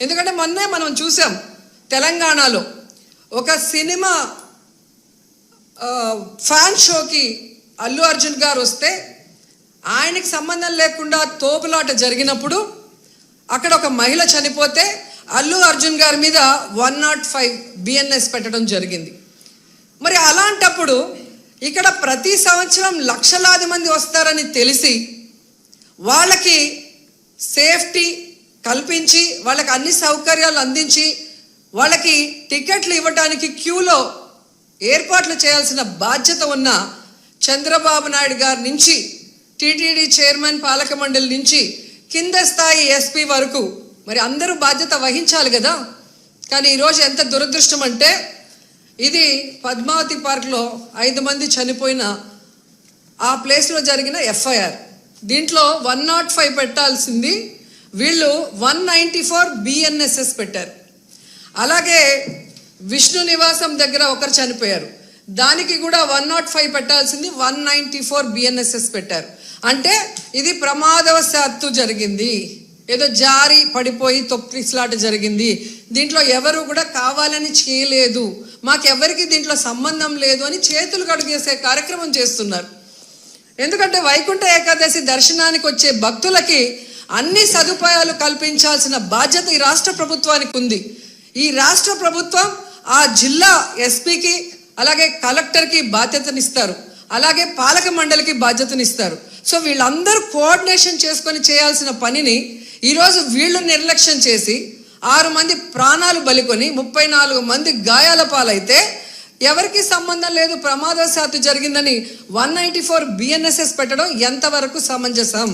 ఎందుకంటే మొన్నే మనం చూసాం తెలంగాణలో ఒక సినిమా ఫ్యాన్ షోకి అల్లు అర్జున్ గారు వస్తే ఆయనకి సంబంధం లేకుండా తోపులాట జరిగినప్పుడు అక్కడ ఒక మహిళ చనిపోతే అల్లు అర్జున్ గారి మీద 105 BNS పెట్టడం జరిగింది. మరి అలాంటప్పుడు ఇక్కడ ప్రతి సంవత్సరం లక్షలాది మంది వస్తారని తెలిసి వాళ్ళకి సేఫ్టీ కల్పించి వాళ్ళకి అన్ని సౌకర్యాలు అందించి వాళ్ళకి టికెట్లు ఇవ్వడానికి క్యూలో ఏర్పాట్లు చేయాల్సిన బాధ్యత ఉన్న చంద్రబాబు నాయుడు గారి నుంచి టీటీడీ చైర్మన్ పాలక మండలి నుంచి కింద స్థాయి SP వరకు మరి అందరూ బాధ్యత వహించాలి కదా. కానీ ఈరోజు ఎంత దురదృష్టం అంటే ఇది పద్మావతి పార్క్లో 5 మంది చనిపోయిన ఆ ప్లేస్లో జరిగిన FIR. దీంట్లో 105 పెట్టాల్సింది వీళ్ళు 194 BNSS పెట్టారు. అలాగే విష్ణు నివాసం దగ్గర ఒకరు చనిపోయారు, దానికి కూడా 105 పెట్టాల్సింది 194 BNSS పెట్టారు. అంటే ఇది ప్రమాదవశాత్తు జరిగింది, ఏదో జారి పడిపోయి తొక్కిసలాట జరిగింది, దీంట్లో ఎవరు కూడా కావాలని చేయలేదు, మాకెవరికి దీంట్లో సంబంధం లేదు అని చేతులు కడిగేసే కార్యక్రమం చేస్తున్నారు. ఎందుకంటే వైకుంఠ ఏకాదశి దర్శనానికి వచ్చే భక్తులకి అన్ని సదుపాయాలు కల్పించాల్సిన బాధ్యత ఈ రాష్ట్ర ప్రభుత్వానికి ఉంది. ఈ రాష్ట్ర ప్రభుత్వం ఆ జిల్లా SPకి అలాగే కలెక్టర్కి బాధ్యతనిస్తారు, అలాగే పాలక మండలికి బాధ్యతనిస్తారు. సో వీళ్ళందరూ కోఆర్డినేషన్ చేసుకొని చేయాల్సిన పనిని ఈరోజు వీళ్ళు నిర్లక్ష్యం చేసి 6 మంది ప్రాణాలు బలికొని 34 మంది గాయాల పాలైతే ఎవరికి సంబంధం లేదు, ప్రమాదవశాత్తు జరిగిందని 194 BNSS పెట్టడం ఎంతవరకు సమంజసం?